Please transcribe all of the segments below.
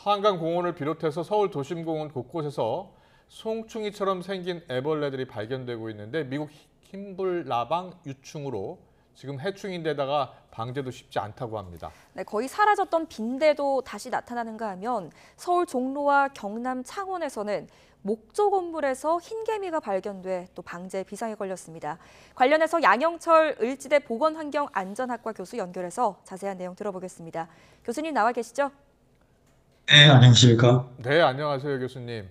한강공원을 비롯해서 서울 도심공원 곳곳에서 송충이처럼 생긴 애벌레들이 발견되고 있는데 미국 흰불나방 유충으로 지금 해충인데다가 방제도 쉽지 않다고 합니다. 네, 거의 사라졌던 빈대도 다시 나타나는가 하면 서울 종로와 경남 창원에서는 목조 건물에서 흰개미가 발견돼 또 방제 비상에 걸렸습니다. 관련해서 양영철 을지대 보건환경안전학과 교수 연결해서 자세한 내용 들어보겠습니다. 교수님 나와 계시죠? 네, 안녕하십니까. 네, 안녕하세요, 교수님.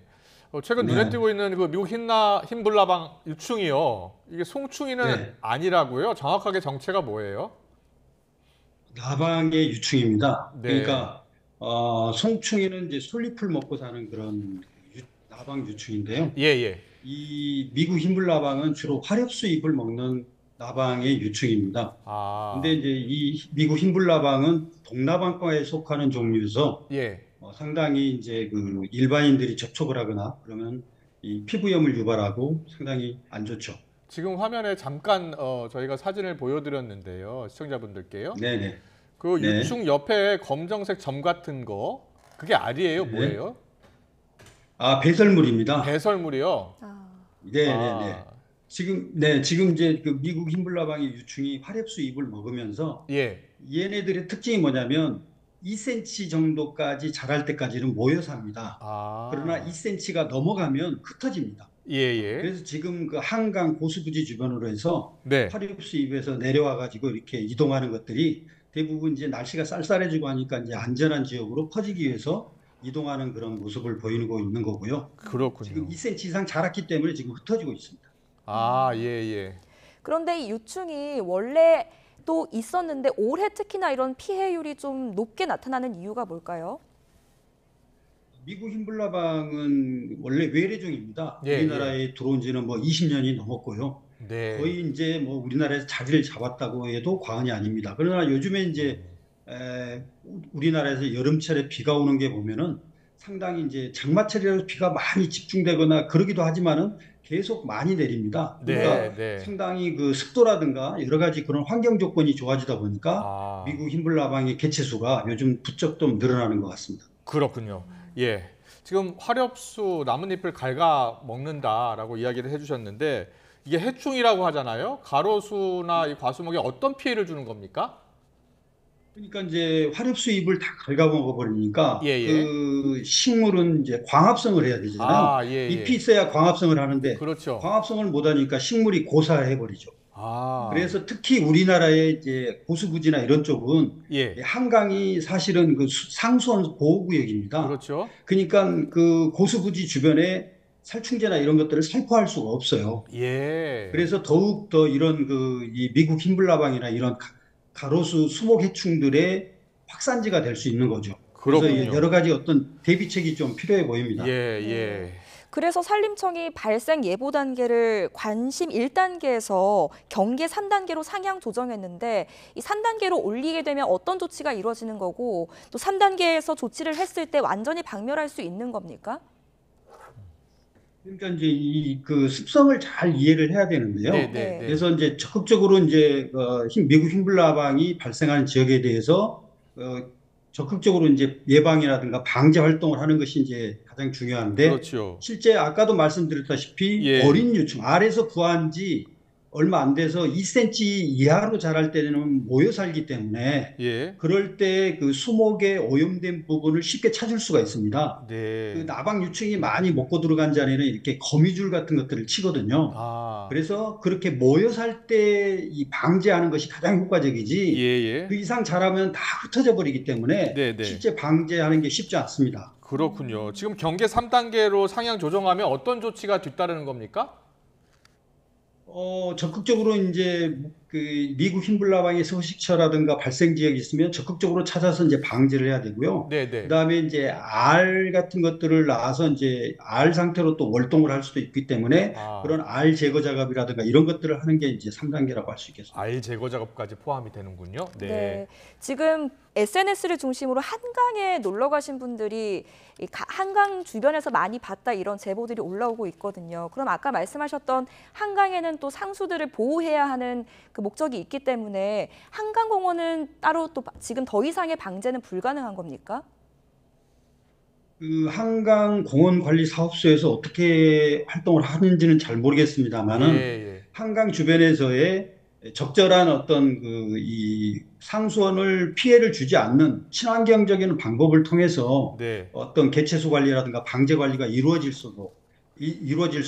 최근 네. 눈에 띄고 있는 그 미국 흰불나방 유충이요. 이게 송충이는 네. 아니라고요? 정확하게 정체가 뭐예요? 나방의 유충입니다. 네. 그러니까 송충이는 이제 솔잎을 먹고 사는 그런 나방 유충인데요. 예, 예. 이 미국 흰불나방은 주로 화렵수 잎을 먹는 나방의 유충입니다. 아, 근데 이제 이 미국 흰불나방은 동나방과에 속하는 종류여서 예. 상당히 이제 그 일반인들이 접촉을 하거나 그러면 이 피부염을 유발하고 상당히 안 좋죠. 지금 화면에 잠깐 저희가 사진을 보여드렸는데요. 시청자분들께요. 네네. 그 네. 유충 옆에 검정색 점 같은 거, 그게 알이에요? 네. 뭐예요? 배설물입니다. 배설물이요? 네네네. 지금 이제 그 미국 흰불나방의 유충이 화렵수 잎을 먹으면서 예. 얘네들의 특징이 뭐냐면 2cm 정도까지 자랄 때까지는 모여 삽니다. 그러나 2cm가 넘어가면 흩어집니다. 예, 예. 그래서 지금 그 한강 고수부지 주변으로 해서 네. 화렵수 잎에서 내려와 가지고 이렇게 이동하는 것들이 대부분 이제 날씨가 쌀쌀해지고 하니까 이제 안전한 지역으로 퍼지기 위해서 이동하는 그런 모습을 보이고 있는 거고요. 그렇군요. 지금 2cm 이상 자랐기 때문에 지금 흩어지고 있습니다. 예, 예. 그런데 이 유충이 원래 또 있었는데 올해 특히나 이런 피해율이 좀 높게 나타나는 이유가 뭘까요? 미국 흰불나방은 원래 외래종입니다. 예, 우리나라에 들어온 지는 뭐 20년이 넘었고요. 네. 거의 이제 뭐 우리나라에서 자리를 잡았다고 해도 과언이 아닙니다. 그러나 요즘에 이제 우리나라에서 여름철에 비가 오는 게 보면은 상당히 이제 장마철이라서 비가 많이 집중되거나 그러기도 하지만은 계속 많이 내립니다. 그러니까 네. 상당히 그 습도라든가 여러 가지 그런 환경 조건이 좋아지다 보니까 미국 흰불나방의 개체수가 요즘 부쩍 좀 늘어나는 것 같습니다. 그렇군요. 예. 지금 화렵수 나뭇잎을 갉아 먹는다라고 이야기를 해주셨는데 이게 해충이라고 하잖아요. 가로수나 이 과수목에 어떤 피해를 주는 겁니까? 그러니까 이제 화렵수 잎을 다 갉아먹어 버리니까 예. 그 식물은 이제 광합성을 해야 되잖아요. 예. 잎이 있어야 광합성을 하는데 그렇죠. 광합성을 못하니까 식물이 고사해 버리죠. 아. 그래서 특히 우리나라의 이제 고수부지나 이런 쪽은 예. 한강이 사실은 그 상수원 보호구역입니다. 그렇죠. 그러니까 그 고수부지 주변에 살충제나 이런 것들을 살포할 수가 없어요. 예. 그래서 더욱 더 이런 그 이 미국 흰불나방이나 이런 가로수 수목 해충들의 확산지가 될 수 있는 거죠. 그래서 그렇군요. 여러 가지 어떤 대비책이 좀 필요해 보입니다. 예. 그래서 산림청이 발생 예보 단계를 관심 1단계에서 경계 3단계로 상향 조정했는데 이 3단계로 올리게 되면 어떤 조치가 이루어지는 거고 또 3단계에서 조치를 했을 때 완전히 박멸할 수 있는 겁니까? 그러니까 이제 이 그 습성을 잘 이해를 해야 되는데요. 네. 그래서 이제 적극적으로 이제 미국 흰불나방이 발생하는 지역에 대해서 적극적으로 이제 예방이라든가 방제 활동을 하는 것이 이제 가장 중요한데 그렇죠. 실제 아까도 말씀드렸다시피 어린 유충 알에서 구한 지 얼마 안 돼서 2cm 이하로 자랄 때는 모여 살기 때문에 그럴 때 그 수목에 오염된 부분을 쉽게 찾을 수가 있습니다. 그 나방 유충이 많이 먹고 들어간 자리는 이렇게 거미줄 같은 것들을 치거든요. 그래서 그렇게 모여 살 때 이 방제하는 것이 가장 효과적이지 그 이상 자라면 다 흩어져 버리기 때문에 실제 방제하는 게 쉽지 않습니다. 그렇군요. 지금 경계 3단계로 상향 조정하면 어떤 조치가 뒤따르는 겁니까? 적극적으로 이제 그 미국 흰불나방의 서식처라든가 발생 지역이 있으면 적극적으로 찾아서 이제 방제를 해야 되고요. 그다음에 이제 알 같은 것들을 낳아서 이제 알 상태로 또 월동을 할 수도 있기 때문에 그런 알 제거 작업이라든가 이런 것들을 하는 게 이제 3단계라고 할 수 있겠습니다. 알 제거 작업까지 포함이 되는군요. 네. 지금 SNS를 중심으로 한강에 놀러 가신 분들이 한강 주변에서 많이 봤다 이런 제보들이 올라오고 있거든요. 그럼 아까 말씀하셨던 한강에는 또 상수들을 보호해야 하는 그 목적이 있기 때문에 한강공원은 따로 또 지금 더 이상의 방제는 불가능한 겁니까? 그 한강 공원 관리 사업소에서 어떻게 활동을 하는지는 잘 예, 모르겠습니다만은 예. 한강 주변에서의 적절한 어떤 그 이 상수원을 피해를 주지 않는 친환경적인 방법을 통해서 네. 어떤 개체수 관리라든가 방제 관리가 이루어질 수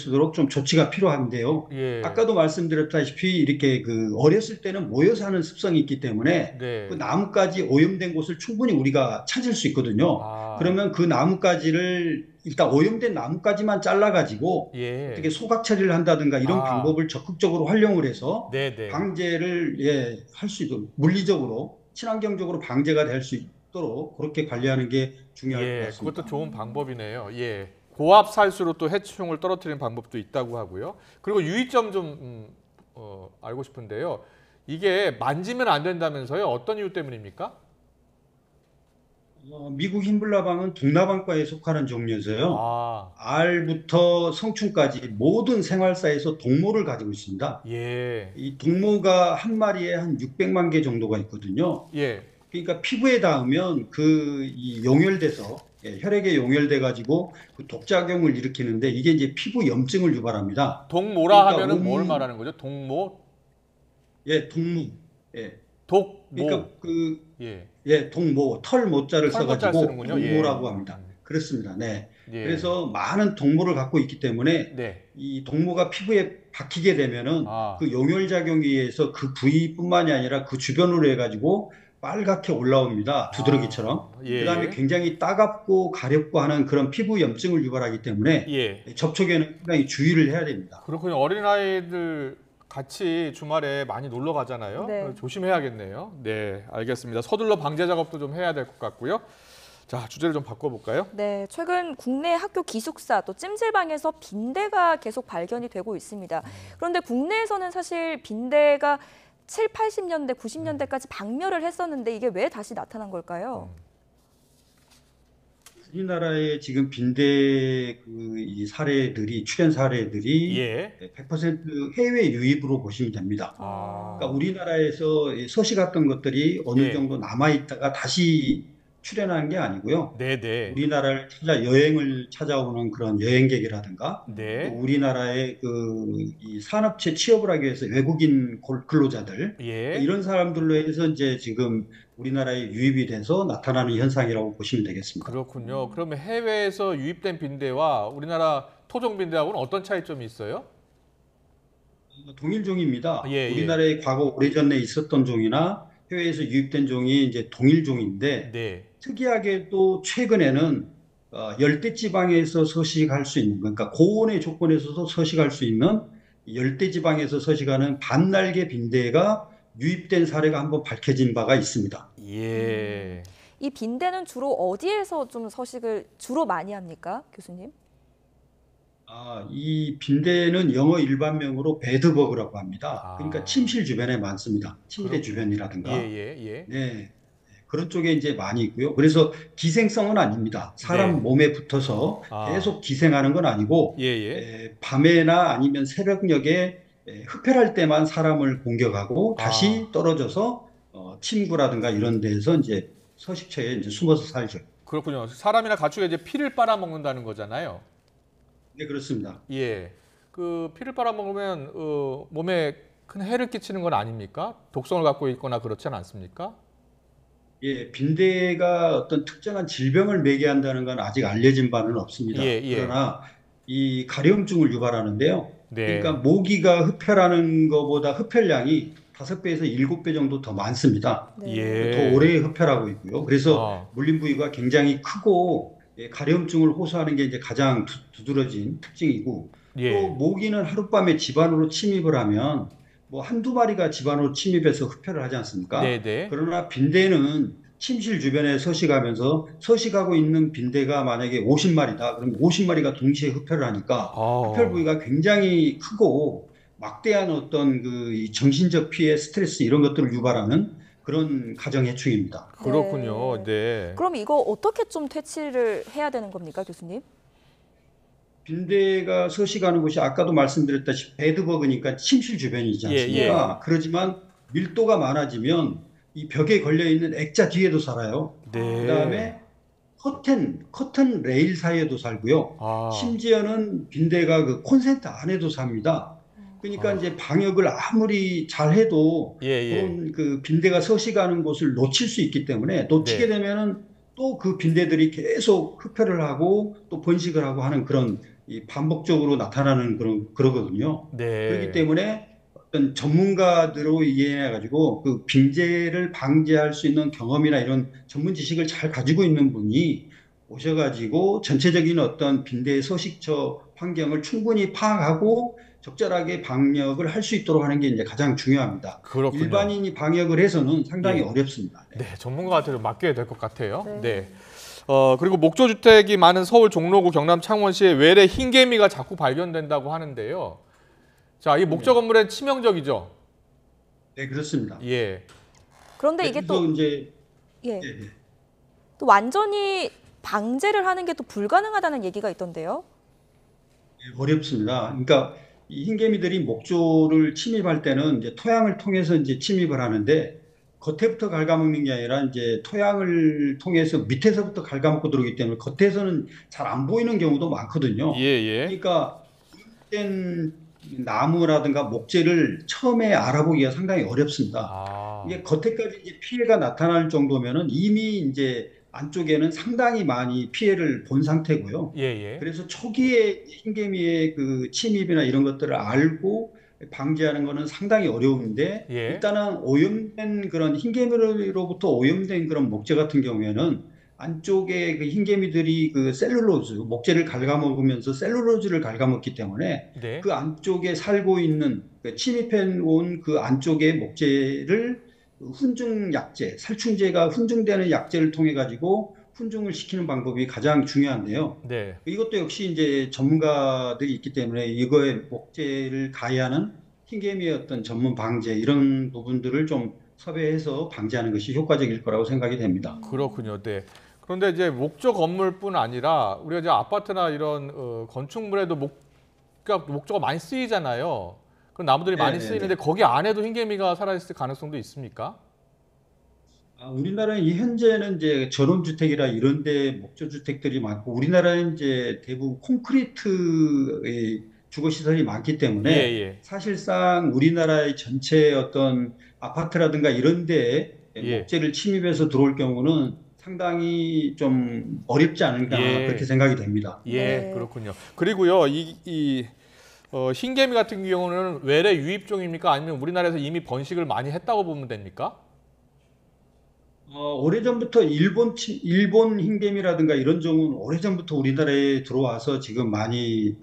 있도록 좀 조치가 필요한데요. 예. 아까도 말씀드렸다시피 이렇게 그 어렸을 때는 모여서 하는 습성이 있기 때문에 그 네. 나뭇가지 오염된 곳을 충분히 우리가 찾을 수 있거든요. 아, 그러면 그 나뭇가지를 일단 오염된 나뭇가지만 잘라가지고 어떻게 예. 소각 처리를 한다든가 이런 아, 방법을 적극적으로 활용을 해서 네네. 방제를 할 수 있도록 물리적으로 친환경적으로 방제가 될 수 있도록 그렇게 관리하는 게 중요할 것 예, 그것도 같습니다. 좋은 방법이네요. 예. 고압 살수로 또 해충을 떨어뜨리는 방법도 있다고 하고요. 그리고 유의점 좀 알고 싶은데요. 이게 만지면 안 된다면서요? 어떤 이유 때문입니까? 미국 흰불나방은 동나방과에 속하는 종류에서요. 아, 알부터 성충까지 모든 생활사에서 동모를 가지고 있습니다. 예. 이 동모가 한 마리에 한 600만 개 정도가 있거든요. 예. 그러니까 피부에 닿으면 이 용혈돼서 혈액에 용혈돼 가지고 그 독작용을 일으키는데 이게 이제 피부 염증을 유발합니다. 동모라 그러니까 하면은 뭘 말하는 거죠? 동모, 동모. 예. 그러니까 독모. 그 예. 동모, 털 모자를 털모자 써가지고 쓰는군요. 예. 동모라고 합니다. 그렇습니다. 네. 예. 그래서 많은 동모를 갖고 있기 때문에 네. 이 동모가 피부에 박히게 되면은 아, 그 용혈작용에 의해서 그 부위뿐만이 아니라 그 주변으로 해가지고 빨갛게 올라옵니다. 두드러기처럼. 그다음에 예. 굉장히 따갑고 가렵고 하는 그런 피부 염증을 유발하기 때문에 예. 접촉에는 상당히 주의를 해야 됩니다. 그렇군요. 어린아이들 같이 주말에 많이 놀러 가잖아요. 네. 조심해야겠네요. 네, 알겠습니다. 서둘러 방제 작업도 좀 해야 될 것 같고요. 자, 주제를 좀 바꿔볼까요? 네, 최근 국내 학교 기숙사 또 찜질방에서 빈대가 계속 발견이 되고 있습니다. 그런데 국내에서는 사실 빈대가 7, 80년대, 90년대까지 박멸을 했었는데 이게 왜 다시 나타난 걸까요? 우리나라의 지금 빈대 이 사례들이 출현 사례들이 예. 100% 해외 유입으로 보시면 됩니다. 아, 그러니까 우리나라에서 서식했던 것들이 어느 예. 정도 남아 있다가 다시 출현한 게 아니고요. 네네. 우리나라를 여행을 찾아오는 그런 여행객이라든가 또 네. 우리나라의 이 산업체 취업을 하기 위해서 외국인 근로자들 예. 이런 사람들로 해서 이제 지금 우리나라에 유입이 돼서 나타나는 현상이라고 보시면 되겠습니다. 그렇군요. 그러면 해외에서 유입된 빈대와 우리나라 토종 빈대하고는 어떤 차이점이 있어요? 동일 종입니다. 예, 예. 우리나라에 과거 오래전에 있었던 종이나 해외에서 유입된 종이 이제 동일 종인데 네. 특이하게도 최근에는 열대 지방에서 서식할 수 있는 그러니까 고온의 조건에서도 서식할 수 있는 열대 지방에서 서식하는 반날개 빈대가 유입된 사례가 한번 밝혀진 바가 있습니다. 예. 이 빈대는 주로 어디에서 좀 서식을 주로 많이 합니까, 교수님? 이 빈대는 영어 일반명으로 베드버그라고 합니다. 그러니까 아, 침실 주변에 많습니다. 침대 그렇군요. 예, 주변이라든가. 예, 예. 네. 그런 쪽에 이제 많이 있고요. 그래서 기생성은 아닙니다. 사람 네. 몸에 붙어서 아, 계속 기생하는 건 아니고 예, 예. 밤에나 아니면 새벽녘에 흡혈할 때만 사람을 공격하고 아, 다시 떨어져서 침구라든가 이런 데에서 이제 서식처에 이제 숨어서 살죠. 그렇군요. 사람이나 가축에 이제 피를 빨아먹는다는 거잖아요. 네, 그렇습니다. 예. 그 피를 빨아먹으면 몸에 큰 해를 끼치는 건 아닙니까? 독성을 갖고 있거나 그렇지는 않습니까? 예, 빈대가 어떤 특정한 질병을 매개한다는 건 아직 알려진 바는 없습니다. 예, 예. 그러나 이 가려움증을 유발하는데요. 그러니까 네. 모기가 흡혈하는 것보다 흡혈량이 5배에서 7배 정도 더 많습니다. 네. 더 예. 오래 흡혈하고 있고요. 그래서 아, 물린 부위가 굉장히 크고 가려움증을 호소하는 게 이제 가장 두드러진 특징이고 또 예. 모기는 하룻밤에 집안으로 침입을 하면 뭐 한두 마리가 집안으로 침입해서 흡혈을 하지 않습니까? 네, 네. 그러나 빈대는 침실 주변에 서식하면서 서식하고 있는 빈대가 만약에 50마리다. 그럼 50마리가 동시에 흡혈을 하니까 흡혈 아, 부위가 굉장히 크고 막대한 어떤 이 정신적 피해, 스트레스 이런 것들을 유발하는 그런 가정해충입니다. 그렇군요. 네. 그럼 이거 어떻게 좀 퇴치를 해야 되는 겁니까, 교수님? 빈대가 서식하는 곳이 아까도 말씀드렸다시피 베드버그니까 침실 주변이지 예, 예. 않습니까? 그렇지만 밀도가 많아지면 이 벽에 걸려 있는 액자 뒤에도 살아요. 아, 네. 그다음에 커튼 레일 사이에도 살고요. 아. 심지어는 빈대가 그 콘센트 안에도 삽니다. 그러니까 이제 방역을 아무리 잘해도 그런 그 빈대가 서식하는 곳을 놓칠 수 있기 때문에 놓치게 되면은 또 그 빈대들이 계속 흡혈을 하고 또 번식을 하고 하는 그런 이 반복적으로 나타나는 그러거든요. 그렇기 때문에 어떤 전문가들로 이해해 가지고 그 빈대를 방지할 수 있는 경험이나 이런 전문 지식을 잘 가지고 있는 분이 오셔가지고 전체적인 어떤 빈대 서식처 환경을 충분히 파악하고 적절하게 방역을 할 수 있도록 하는 게 이제 가장 중요합니다. 그렇군요. 일반인이 방역을 해서는 상당히 어렵습니다. 네, 전문가한테 맡겨야 될 것 같아요. 네. 그리고 목조주택이 많은 서울 종로구 경남 창원시에 외래 흰개미가 자꾸 발견된다고 하는데요. 자, 이 목조 건물엔 치명적이죠? 네, 그렇습니다. 예. 그런데 이게 또 이제 또 완전히 방제를 하는 게 또 불가능하다는 얘기가 있던데요. 어렵습니다. 그러니까 이 흰개미들이 목조를 침입할 때는 이제 토양을 통해서 이제 침입을 하는데 겉에부터 갉아먹는 게 아니라 이제 토양을 통해서 밑에서부터 갉아먹고 들어오기 때문에 겉에서는 잘 안 보이는 경우도 많거든요. 그러니까 된 나무라든가 목재를 처음에 알아보기가 상당히 어렵습니다. 이게 겉에까지 이제 피해가 나타날 정도면은 이미 이제 안쪽에는 상당히 많이 피해를 본 상태고요. 그래서 초기에 흰개미의 그 침입이나 이런 것들을 알고 방지하는 것은 상당히 어려운데 일단은 오염된 그런 흰개미로부터 오염된 그런 목재 같은 경우에는 안쪽에 그 흰개미들이 그 셀룰로즈, 목재를 갉아먹으면서 셀룰로즈를 갉아먹기 때문에 그 안쪽에 살고 있는 침입해 온 그 안쪽의 목재를 훈중 약재, 살충제가 훈중되는 약재를 통해 가지고 훈중을 시키는 방법이 가장 중요한데요. 이것도 역시 이제 전문가들이 있기 때문에 이거에 목재를 가해하는 흰개미의 어떤 전문 방제 이런 부분들을 좀 섭외해서 방지하는 것이 효과적일 거라고 생각이 됩니다. 그렇군요. 네. 그런데 이제 목조 건물뿐 아니라 우리가 이제 아파트나 이런 건축물에도 목조가 많이 쓰이잖아요. 그 나무들이 많이 쓰이는데 거기 안에도 흰개미가 살아있을 가능성도 있습니까? 우리나라는 현재는 이제 전원주택이라 이런데 목조주택들이 많고 우리나라는 이제 대부분 콘크리트의 주거시설이 많기 때문에 사실상 우리나라의 전체 어떤 아파트라든가 이런데 목재를 침입해서 들어올 경우는 상당히 좀 어렵지 않을까 그렇게 생각이 됩니다. 그렇군요. 그리고요, 흰개미 같은 경우는 외래 유입종입니까? 아니면 우리나라에서 이미 번식을 많이 했다고 보면 됩니까? 오래전부터 일본 흰개미라든가 이런 종은 오래전부터 우리나라에 들어와서 지금 많이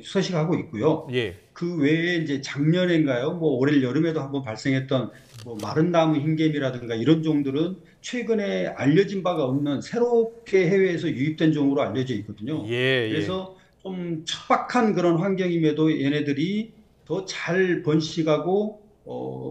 서식하고 있고요. 그 외에 이제 작년인가요? 뭐 올해 여름에도 한번 발생했던 뭐 마른 나무 흰개미라든가 이런 종들은 최근에 알려진 바가 없는 새롭게 해외에서 유입된 종으로 알려져 있거든요. 그래서 좀 척박한 그런 환경임에도 얘네들이 더 잘 번식하고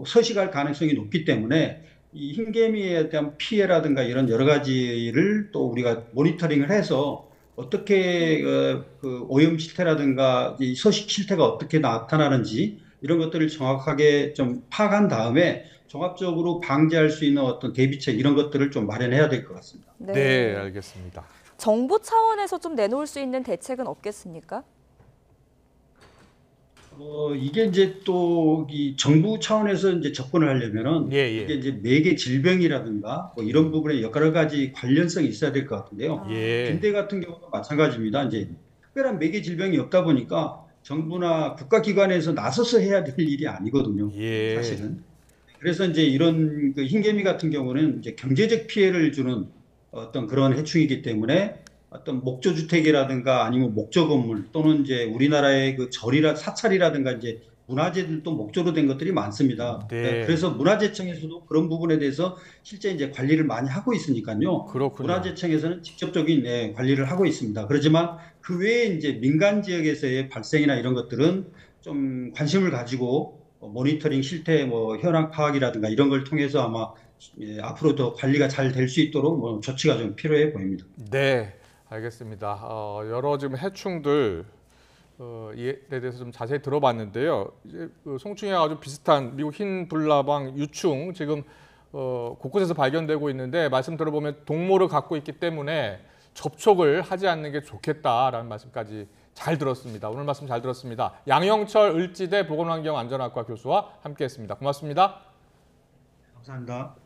서식할 가능성이 높기 때문에 이 흰개미에 대한 피해라든가 이런 여러 가지를 또 우리가 모니터링을 해서 어떻게 그 오염 실태라든가 이 서식 실태가 어떻게 나타나는지 이런 것들을 정확하게 좀 파악한 다음에 종합적으로 방지할 수 있는 어떤 대비책 이런 것들을 좀 마련해야 될 것 같습니다. 네, 알겠습니다. 정부 차원에서 좀 내놓을 수 있는 대책은 없겠습니까? 이게 이제 또 이 정부 차원에서 이제 접근을 하려면은 이게 이제 매개 질병이라든가 뭐 이런 부분에 여러 가지 관련성이 있어야 될 것 같은데요. 빈대 같은 경우도 마찬가지입니다. 이제 특별한 매개 질병이 없다 보니까 정부나 국가기관에서 나서서 해야 될 일이 아니거든요. 사실은. 그래서 이제 이런 그 흰개미 같은 경우는 이제 경제적 피해를 주는 어떤 그런 해충이기 때문에 어떤 목조주택이라든가 아니면 목조 건물 또는 이제 우리나라의 그 사찰이라든가 이제 문화재들도 목조로 된 것들이 많습니다. 그래서 문화재청에서도 그런 부분에 대해서 실제 이제 관리를 많이 하고 있으니까요. 문화재청에서는 직접적인 관리를 하고 있습니다. 그렇지만 그 외에 이제 민간 지역에서의 발생이나 이런 것들은 좀 관심을 가지고 모니터링 실태 뭐 현황 파악이라든가 이런 걸 통해서 아마 앞으로 더 관리가 잘 될 수 있도록 뭐 조치가 좀 필요해 보입니다. 네, 알겠습니다. 여러 지금 해충들 에 대해서 좀 자세히 들어봤는데요. 이제 송충이와 아주 비슷한 미국 흰 불나방 유충 지금 곳곳에서 발견되고 있는데 말씀 들어보면 동물을 갖고 있기 때문에 접촉을 하지 않는 게 좋겠다라는 말씀까지 잘 들었습니다. 오늘 말씀 잘 들었습니다. 양영철 을지대 보건환경안전학과 교수와 함께했습니다. 고맙습니다. 감사합니다.